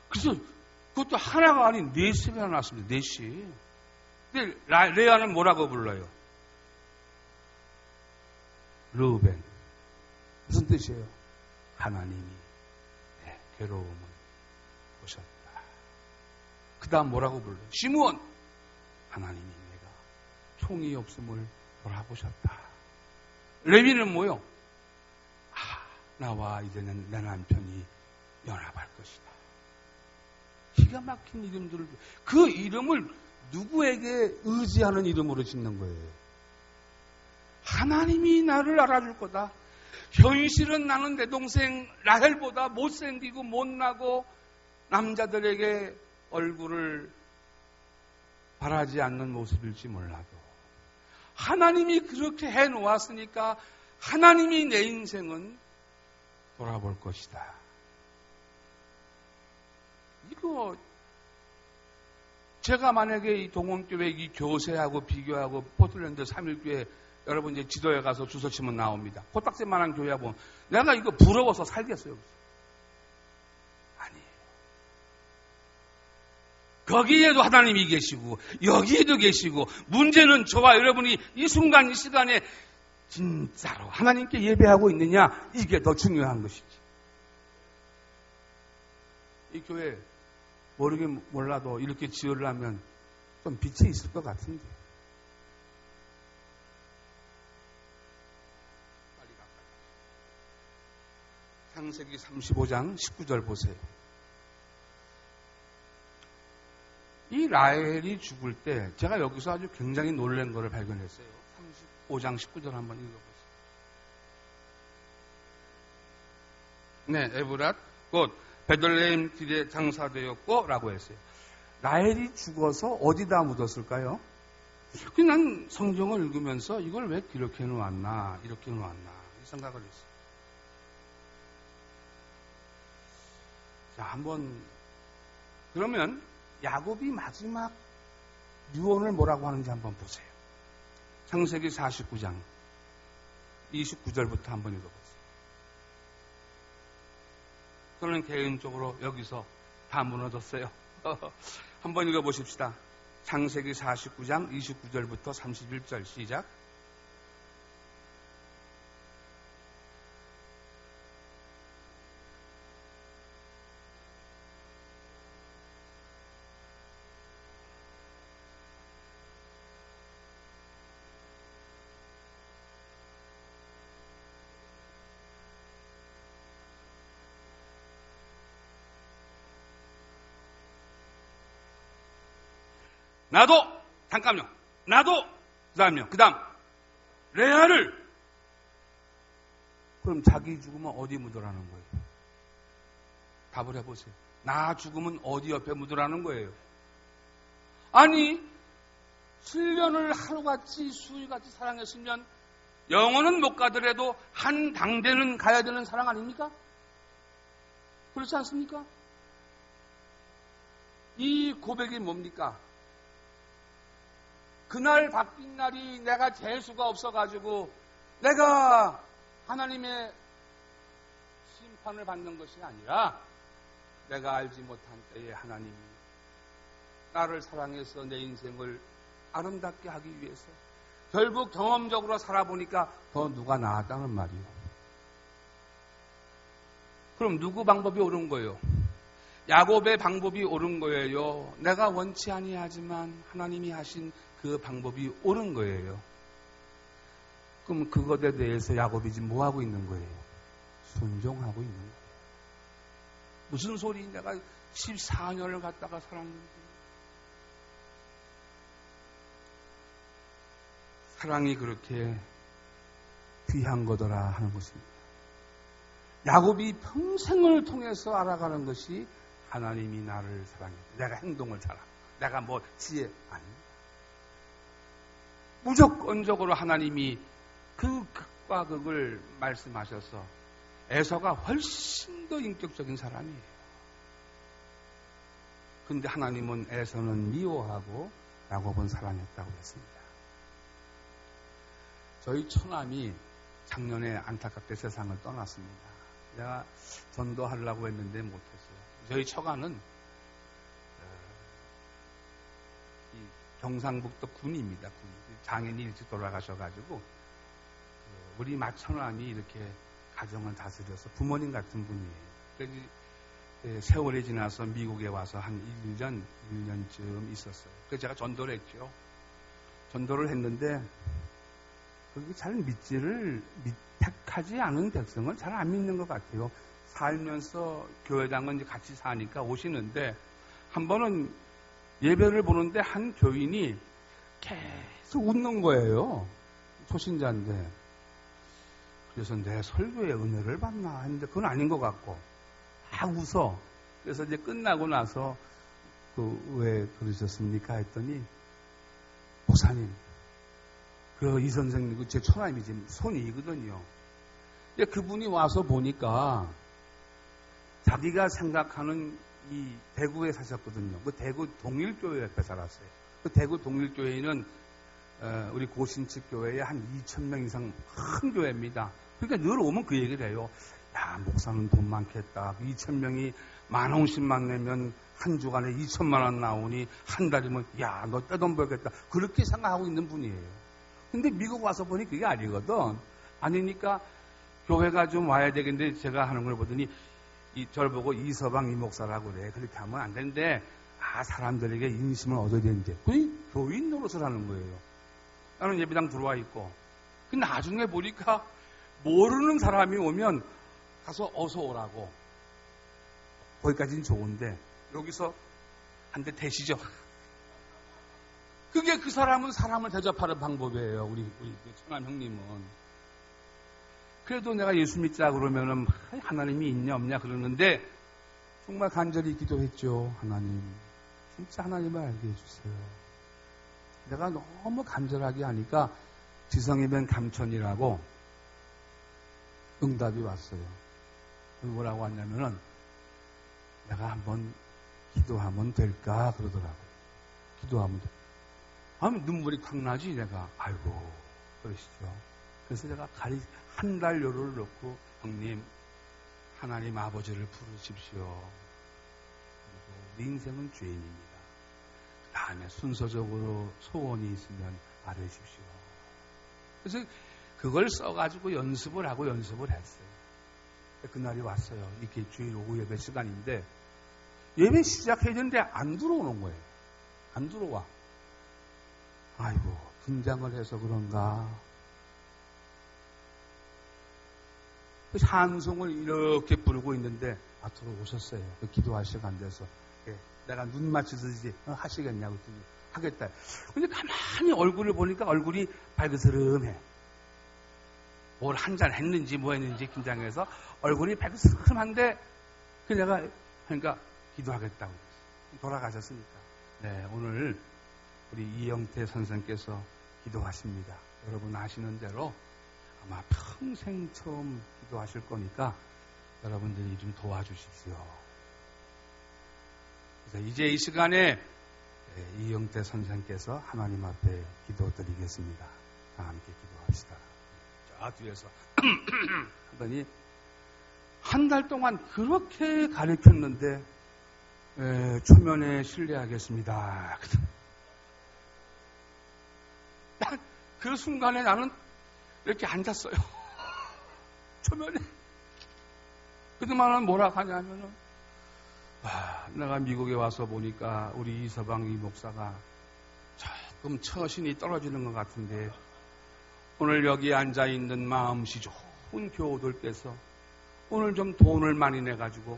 그래서 그것도 하나가 아닌 넷이나 나왔습니다. 넷이. 근데 레아는 뭐라고 불러요? 르우벤. 무슨 뜻이에요? 하나님이 내 괴로움을 보셨다. 그 다음 뭐라고 불러요? 시므온. 하나님이 내가 총이 없음을 돌아보셨다. 레위는 뭐요? 나와 이제는 내 남편이 연합할 것이다. 기가 막힌 이름들을, 그 이름을 누구에게 의지하는 이름으로 짓는 거예요? 하나님이 나를 알아줄 거다. 현실은 나는 내 동생 라헬보다 못생기고 못나고 남자들에게 얼굴을 바라지 않는 모습일지 몰라도 하나님이 그렇게 해놓았으니까 하나님이 내 인생은 돌아볼 것이다. 이거 제가 만약에 이 동원교회 이 교세하고 비교하고 포틀랜드 3.1교회 여러분 이제 지도에 가서 주소 치면 나옵니다. 코딱지만한 교회하고 내가 이거 부러워서 살겠어요? 아니에요. 거기에도 하나님이 계시고 여기에도 계시고 문제는 저와 여러분이 이 순간 이 시간에 진짜로 하나님께 예배하고 있느냐, 이게 더 중요한 것이지. 이 교회 모르긴 몰라도 이렇게 지으려면 좀 빛이 있을 것 같은데. 빨리 가까이. 창세기 35장 19절 보세요. 이 라헬이 죽을 때 제가 여기서 아주 굉장히 놀란 것을 발견했어요. 35장 19절 한번 읽어보세요. 네, 에브랏 곧 베들레헴 길에 장사되었고 라고 했어요. 라헬이 죽어서 어디다 묻었을까요? 난 성경을 읽으면서 이걸 왜 이렇게 놓았나 이렇게 놓았나 이 생각을 했어요. 자, 한번 그러면 야곱이 마지막 유언을 뭐라고 하는지 한번 보세요. 창세기 49장 29절부터 한번 읽어보세요. 저는 개인적으로 여기서 다 무너졌어요. 한번 읽어보십시다. 창세기 49장 29절부터 31절 시작. 나도 잠깐만요. 나도 그 다음 레아를. 그럼 자기 죽으면 어디 묻으라는 거예요? 답을 해보세요. 나 죽으면 어디 옆에 묻으라는 거예요? 아니 7년을 하루같이 수일같이 사랑했으면 영원은 못 가더라도 한 당대는 가야 되는 사랑 아닙니까? 그렇지 않습니까? 이 고백이 뭡니까? 그날 바뀐 날이 내가 재수가 없어가지고 내가 하나님의 심판을 받는 것이 아니라 내가 알지 못한 때에 하나님이 나를 사랑해서 내 인생을 아름답게 하기 위해서 결국 경험적으로 살아보니까 더 누가 나았다는 말이에요. 그럼 누구 방법이 옳은 거예요? 야곱의 방법이 옳은 거예요? 내가 원치 아니하지만 하나님이 하신 그 방법이 옳은 거예요. 그럼 그것에 대해서 야곱이 지금 뭐 하고 있는 거예요? 순종하고 있는 거예요. 무슨 소리? 내가 14년을 갖다가 살았는데. 사랑이 그렇게 귀한 거더라 하는 것입니다. 야곱이 평생을 통해서 알아가는 것이 하나님이 나를 사랑해. 내가 행동을 잘하고 내가 뭐 지혜 아닙니다. 무조건적으로 하나님이 그 극과 극을 말씀하셔서 에서가 훨씬 더 인격적인 사람이에요. 근데 하나님은 에서는 미워하고 야곱은 사랑했다고 했습니다. 저희 처남이 작년에 안타깝게 세상을 떠났습니다. 내가 전도하려고 했는데 못했어요. 저희 처가는 경상북도 군입니다. 군. 장인이 일찍 돌아가셔가지고 우리 맏처남이 이렇게 가정을 다스려서 부모님 같은 분이에요. 그래서 세월이 지나서 미국에 와서 한 1년쯤 있었어요. 그래서 제가 전도를 했죠. 전도를 했는데 그게 잘 택하지 않은 백성은 잘 안 믿는 것 같아요. 살면서 교회당은 같이 사니까 오시는데 한 번은 예배를 보는데 한 교인이 계속 웃는 거예요. 초신자인데. 그래서 내 설교에 은혜를 받나 했는데 그건 아닌 것 같고 막 웃어. 그래서 이제 끝나고 나서 왜 그러셨습니까? 했더니 목사님 이 선생님 제 처남이 지금 손이거든요. 근데 그분이 와서 보니까 자기가 생각하는 이 대구에 사셨거든요. 그 대구 동일교회 옆에 살았어요. 그 대구 동일교회는 우리 고신측 교회에 한 2,000명 이상 큰 교회입니다. 그러니까 늘 오면 그 얘기를 해요. 야, 목사는 돈 많겠다. 2,000명이 10,000원씩만 내면 한 주간에 2,000만 원 나오니 한 달이면 야, 너 떼돈 벌겠다. 그렇게 생각하고 있는 분이에요. 근데 미국 와서 보니 그게 아니거든. 아니니까 교회가 좀 와야 되겠는데 제가 하는 걸 보더니 저를 보고 이서방 이목사라고 그래. 그렇게 하면 안 되는데 사람들에게 인심을 얻어야 되는데 그게 교인 노릇을 하는 거예요. 나는 예배당 들어와 있고 근데 나중에 보니까 모르는 사람이 오면 가서 어서 오라고. 거기까지는 좋은데 여기서 한 대 대시죠. 그게 그 사람은 사람을 대접하는 방법이에요. 우리 천남 형님은. 그래도 내가 예수 믿자 그러면은 하나님이 있냐 없냐 그러는데 정말 간절히 기도했죠. 하나님 진짜 하나님을 알게 해주세요. 내가 너무 간절하게 하니까 지성이면 감천이라고 응답이 왔어요. 뭐라고 하냐면은 내가 한번 기도하면 될까 그러더라고요. 기도하면 돼. 눈물이 콱 나지 내가. 아이고 그러시죠. 그래서 제가 한 달 요를 놓고 형님 하나님 아버지를 부르십시오. 그리고 우리 인생은 죄인입니다. 다음에 순서적으로 소원이 있으면 말해주십시오. 그래서 그걸 써가지고 연습을 하고 연습을 했어요. 그날이 왔어요. 이렇게 주일 오후 예배 시간인데 예배 시작해야 되는데 안 들어오는 거예요. 안 들어와. 아이고, 긴장을 해서 그런가. 찬송을 이렇게 부르고 있는데 들어오셨어요. 기도할 시간 돼서. 내가 눈 맞춰서 이제 하시겠냐고 했더니 하겠다. 근데 가만히 얼굴을 보니까 얼굴이 발그스름해. 뭘 한잔 했는지 뭐 했는지 긴장해서 얼굴이 발그스름한데 내가 그러니까 기도하겠다고 돌아가셨으니까. 네, 오늘 우리 이영태 선생께서 기도하십니다. 여러분 아시는 대로 아마 평생 처음 기도하실 거니까 여러분들이 좀 도와주십시오. 그래서 이제 이 시간에 이영태 선생께서 하나님 앞에 기도드리겠습니다. 다 함께 기도합시다. 저 뒤에서 하더니 한 달 동안 그렇게 가르쳤는데 초면에 실례하겠습니다. 그 순간에 나는 이렇게 앉았어요. 초면에. 그동안은 뭐라 하냐면은 내가 미국에 와서 보니까 우리 이서방 이 목사가 조금 처신이 떨어지는 것 같은데 오늘 여기 앉아있는 마음씨 좋은 교우들께서 오늘 좀 돈을 많이 내가지고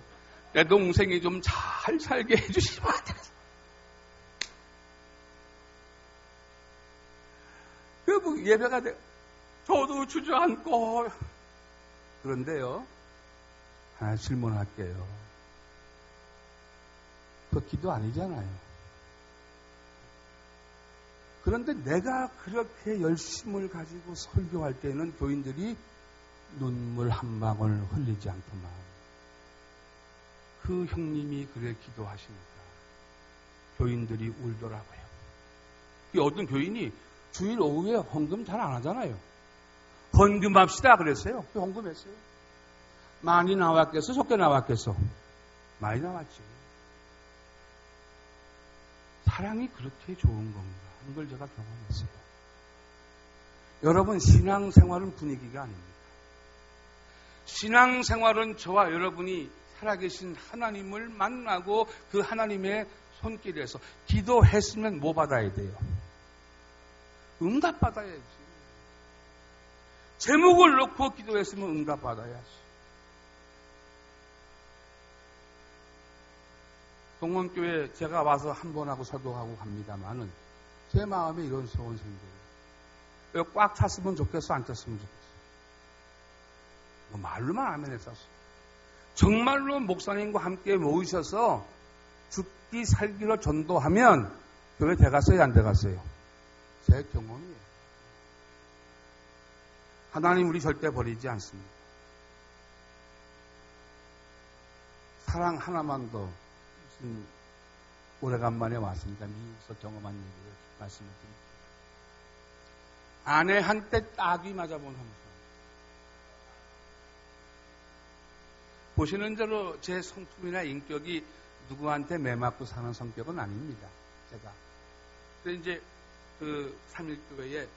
내 동생이 좀 잘 살게 해주시면 안 되겠어요. 그 예배가 돼. 저도 주저앉고. 그런데요, 하나 질문할게요. 그 기도 아니잖아요. 그런데 내가 그렇게 열심을 가지고 설교할 때는 교인들이 눈물 한 방울 흘리지 않더만. 그 형님이 그래 기도하시니까 교인들이 울더라고요. 어떤 교인이 주일 오후에 헌금 잘 안 하잖아요. 헌금합시다 그랬어요. 헌금했어요. 많이 나왔겠어? 적게 나왔겠어? 많이 나왔지. 사랑이 그렇게 좋은 건가 하는 걸 제가 경험했어요. 여러분, 신앙생활은 분위기가 아닙니다. 신앙생활은 저와 여러분이 살아계신 하나님을 만나고 그 하나님의 손길에서 기도했으면 뭐 받아야 돼요? 응답 받아야지. 제목을 놓고 기도했으면 응답 받아야지. 동원교회 제가 와서 한 번 하고 설교하고 갑니다만은 제 마음에 이런 소원 생겨요. 꽉 찼으면 좋겠어, 안 찼으면 좋겠어. 뭐 말로만 아멘 했었어. 정말로 목사님과 함께 모이셔서 죽기 살기로 전도하면 교회 돼갔어요, 안 돼갔어요? 제 경험이에요. 하나님 우리 절대 버리지 않습니다. 사랑 하나만 더 무슨 오래간만에 왔으니까 미국에서 경험한 얘기를 말씀을 드릴게요. 아내 한때 딱이 맞아본 한번. 보시는 대로 제 성품이나 인격이 누구한테 매맞고 사는 성격은 아닙니다. 제가. 그래서 이제 그 3.1교회에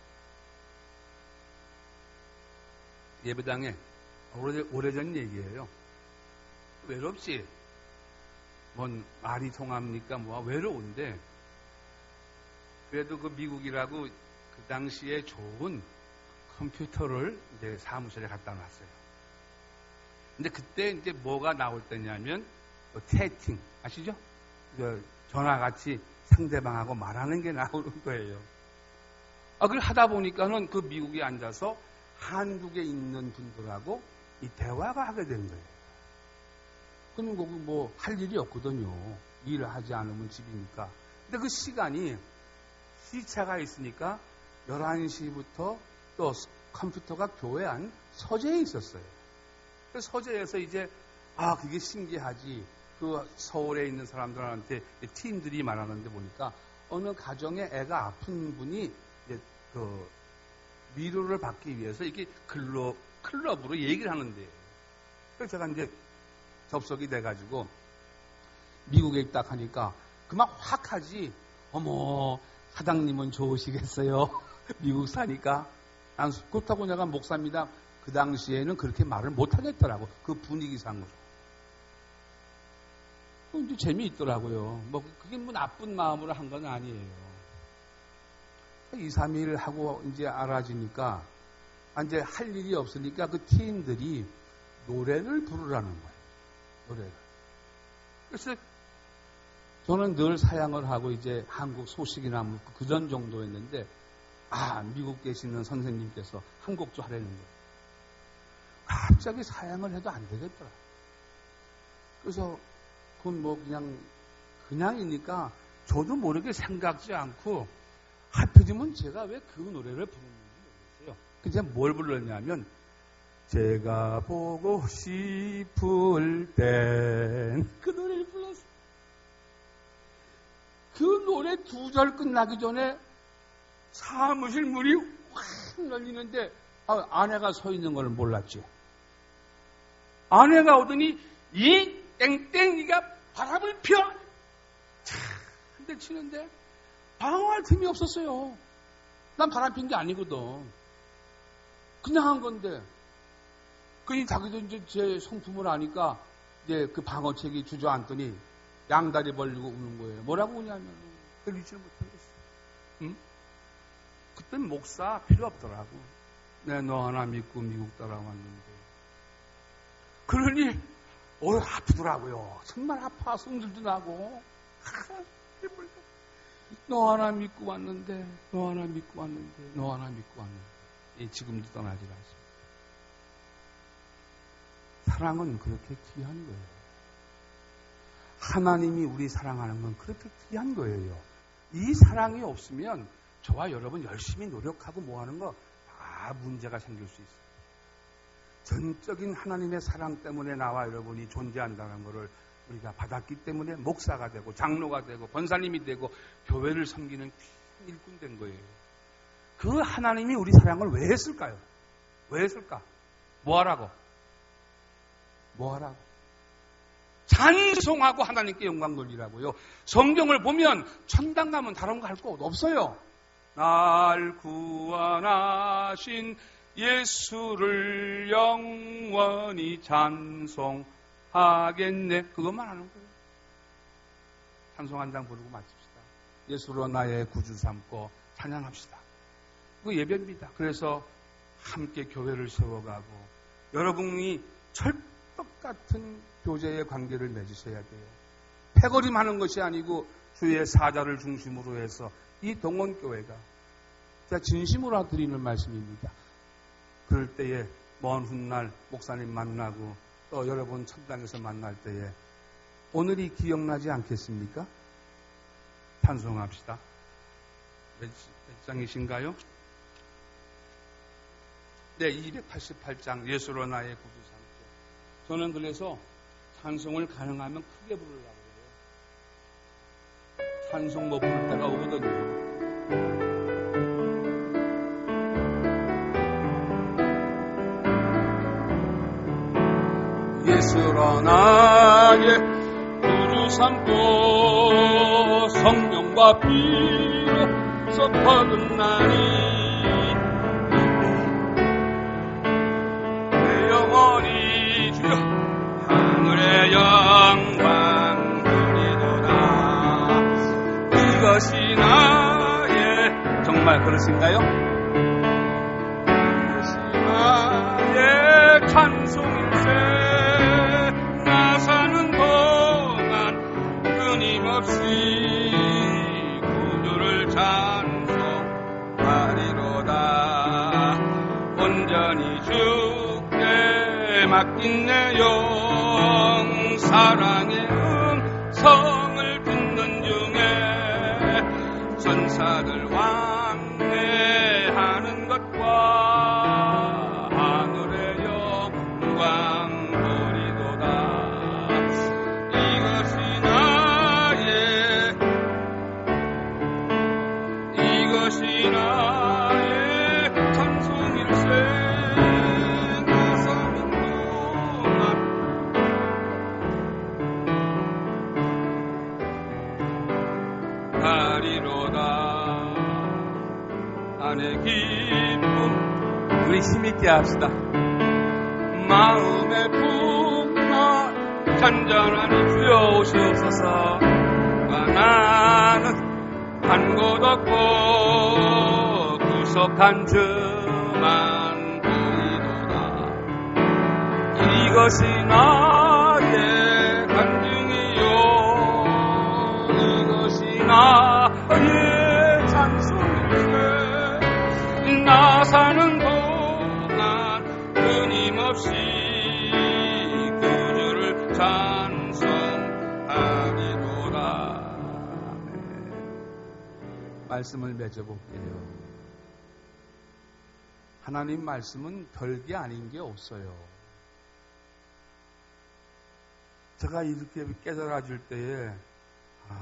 예배당에 오래전 얘기예요. 외롭지. 뭔 말이 통합니까? 뭐가 외로운데 그래도 그 미국이라고 그 당시에 좋은 컴퓨터를 이제 사무실에 갖다 놨어요. 근데 그때 이제 뭐가 나올 때냐면 채팅 아시죠? 전화같이 상대방하고 말하는 게 나오는 거예요. 그걸 하다 보니까는 그 미국에 앉아서 한국에 있는 분들하고 이 대화가 하게 된 거예요. 그럼 거기 뭐 할 일이 없거든요. 일을 하지 않으면 집이니까. 근데 그 시간이 시차가 있으니까 11시부터 또 컴퓨터가 교회 안 서재에 있었어요. 그래서 서재에서 이제 그게 신기하지. 그 서울에 있는 사람들한테 팀들이 말하는데 보니까 어느 가정에 애가 아픈 분이 이제 그 위로를 받기 위해서 이게 클럽으로 얘기를 하는데 그래서 제가 이제 접속이 돼가지고 미국에 있다 하니까 그만 확 하지. 어머, 사장님은 좋으시겠어요? 미국 사니까. 난 그렇다고 내가 목사입니다. 그 당시에는 그렇게 말을 못 하겠더라고. 그 분위기상으로. 이제 재미있더라고요. 뭐, 그게 뭐 나쁜 마음으로 한 건 아니에요. 2, 3일 하고 이제 알아지니까, 이제 할 일이 없으니까 그 팀들이 노래를 부르라는 거예요. 노래를. 그래서 저는 늘 사양을 하고 이제 한국 소식이나 뭐 그전 정도였는데, 미국 계시는 선생님께서 한 곡 좀 하라는 거예요. 갑자기 사양을 해도 안 되겠더라. 그래서 그건 뭐 그냥이니까 저도 모르게 생각지 않고 하필이면 제가 왜 그 노래를 부르는지 모르겠어요. 그래서 뭘 불렀냐면 제가 보고 싶을 땐 그 노래를 불렀어요. 그 노래 2절 끝나기 전에 사무실 문이 확 열리는데 아내가 서 있는 걸 몰랐죠. 아내가 오더니 이 땡땡이가 바람을 피워 한 대 치는데 방어할 틈이 없었어요. 난 바람 핀 게 아니거든. 그냥 한 건데 그니 자기도 이제 제 성품을 아니까 이제 그 방어책이 주저앉더니 양다리 벌리고 우는 거예요. 뭐라고 우냐면 들리지를 못하겠어. 응? 그땐 목사 필요 없더라고. 내 너 하나 믿고 미국 따라왔는데. 그러니 아프더라고요. 정말 아파. 성질도 나고. 너 하나 믿고 왔는데, 너 하나 믿고 왔는데, 너 하나 믿고 왔는데. 지금도 떠나지 않습니다. 사랑은 그렇게 귀한 거예요. 하나님이 우리 사랑하는 건 그렇게 귀한 거예요. 이 사랑이 없으면 저와 여러분 열심히 노력하고 뭐 하는 거 다 문제가 생길 수 있어요. 전적인 하나님의 사랑 때문에 나와 여러분이 존재한다는 것을 우리가 받았기 때문에 목사가 되고 장로가 되고 권사님이 되고 교회를 섬기는 귀한 일꾼 된 거예요. 그 하나님이 우리 사랑을 왜 했을까요? 왜 했을까? 뭐 하라고? 찬송하고 하나님께 영광 돌리라고요. 성경을 보면 천당 가면 다른 거 할 거 없어요. 날 구원하신 예수를 영원히 찬송하겠네. 그것만 하는 거예요. 찬송 한 장 부르고 마칩시다. 예수로 나의 구주 삼고 찬양합시다. 그 예배입니다. 그래서 함께 교회를 세워가고 여러분이 철떡 같은 교제의 관계를 맺으셔야 돼요. 패거림하는 것이 아니고 주의 사자를 중심으로 해서 이 동원교회가 제가 진심으로 드리는 말씀입니다. 그럴 때에 먼 훗날 목사님 만나고 또 여러분 천당에서 만날 때에 오늘이 기억나지 않겠습니까? 찬송합시다. 몇 장이신가요? 네, 288장 예수로 나의 구주 삼고. 저는 그래서 찬송을 가능하면 크게 부르려고 해요. 찬송 못 부를 때가 오거든요. 예수로 나의 구주 삼고 성령과 피로 섞어둔나니 내 영혼이 주여 하늘의 영광 드리도다. 이것이 나의 정말 그러신가요? 이것이 나의 찬송일세. 나 사는 동안 끊임없이 구주를 찬송하리로다. 온전히 주께 맡긴 내 영 사랑의 음성을 듣는 중에 천사들 왕래하는 것과 하늘의 영광 보리도다. 이것이 나의 찬송일세. 나 사는 동안 하리로다. 안에 기쁨 우리 힘있게 합시다. 마음의 풍만 잔잔하니 주여 오시옵소서. 나는 한 곳 없고 구속한 주만 보이도다. 이것이 나의 간증이요 이것이 나의 찬송이세. 나 사는 동안 끊임없이 그 주를 찬송하리로다. 말씀을 맺어볼게요. 하나님 말씀은 별게 아닌 게 없어요. 제가 이렇게 깨달아질 때에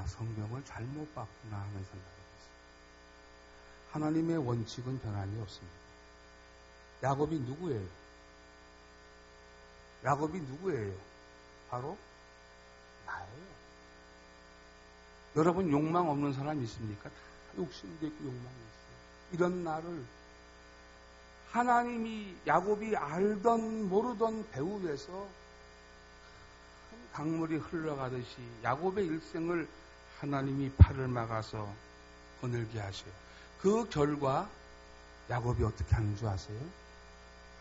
성경을 잘못 봤구나 하는 생각이 들었어요. 하나님의 원칙은 변함이 없습니다. 야곱이 누구예요? 야곱이 누구예요? 바로 나예요. 여러분 욕망 없는 사람 있습니까? 다 욕심도 있고 욕망이 있어요. 이런 나를 하나님이 야곱이 알던 모르던 배후 위에서 강물이 흘러가듯이 야곱의 일생을 하나님이 팔을 막아서 거늘게 하셔요. 그 결과 야곱이 어떻게 하는 줄 아세요?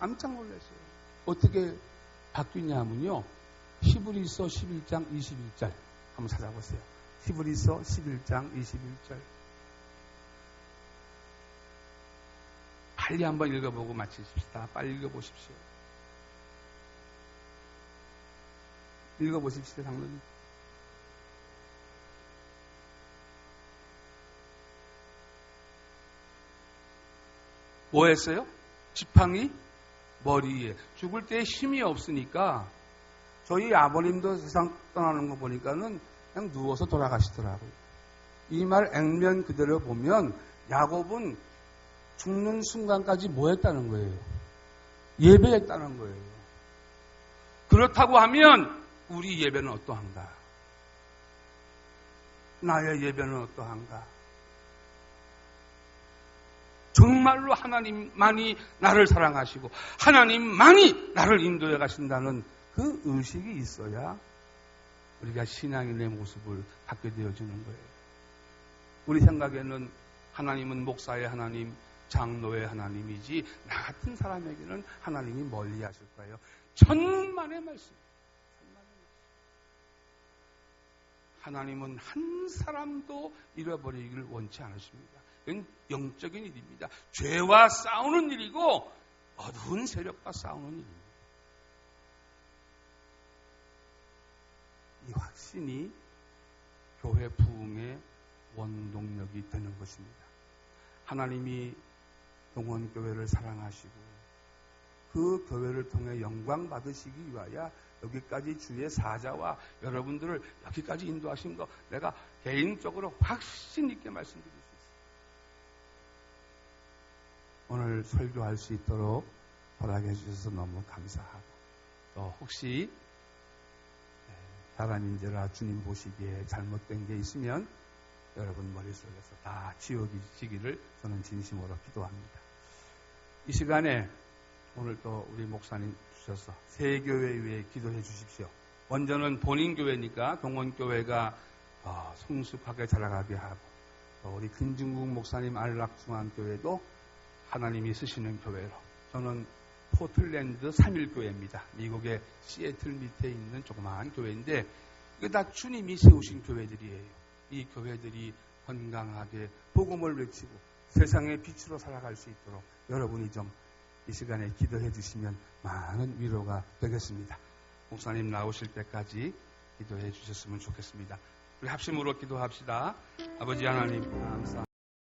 깜짝 놀랐어요. 어떻게 바뀌냐면요. 히브리서 11장 21절 한번 찾아보세요. 히브리서 11장 21절 빨리 한번 읽어보고 마치십시다. 빨리 읽어보십시오. 읽어보십시오, 장로님. 뭐 했어요? 지팡이 머리에. 죽을 때 힘이 없으니까 저희 아버님도 세상 떠나는 거 보니까는 그냥 누워서 돌아가시더라고요. 이 말 액면 그대로 보면 야곱은 죽는 순간까지 뭐 했다는 거예요? 예배했다는 거예요. 그렇다고 하면 우리 예배는 어떠한가? 나의 예배는 어떠한가? 정말로 하나님만이 나를 사랑하시고 하나님만이 나를 인도해 가신다는 그 의식이 있어야 우리가 신앙인의 모습을 갖게 되어지는 거예요. 우리 생각에는 하나님은 목사의 하나님, 장로의 하나님이지 나 같은 사람에게는 하나님이 멀리 하실 거예요. 천만의 말씀. 하나님은 한 사람도 잃어버리기를 원치 않으십니다. 이건 영적인 일입니다. 죄와 싸우는 일이고 어두운 세력과 싸우는 일입니다. 이 확신이 교회 부흥의 원동력이 되는 것입니다. 하나님이 동원교회를 사랑하시고 그 교회를 통해 영광 받으시기 위하여 여기까지 주의 사자와 여러분들을 여기까지 인도하신 거 내가 개인적으로 확신 있게 말씀드릴 수 있습니다. 오늘 설교할 수 있도록 허락해 주셔서 너무 감사하고 또 혹시 사람 인재라 주님 보시기에 잘못된 게 있으면 여러분 머릿속에서 다 지워지기를 저는 진심으로 기도합니다. 이 시간에 오늘 또 우리 목사님 주셔서 새 교회 위해 기도해 주십시오. 먼저는 본인 교회니까 동원교회가 성숙하게 자라가게 하고 또 우리 김중국 목사님 안락중앙교회도 하나님이 쓰시는 교회로 저는 포틀랜드 3일교회입니다. 미국의 시애틀 밑에 있는 조그마한 교회인데 이거 다 주님이 세우신 교회들이에요. 이 교회들이 건강하게 복음을 외치고 세상의 빛으로 살아갈 수 있도록 여러분이 좀 이 시간에 기도해 주시면 많은 위로가 되겠습니다. 목사님 나오실 때까지 기도해 주셨으면 좋겠습니다. 우리 합심으로 기도합시다. 아버지 하나님 감사합니다.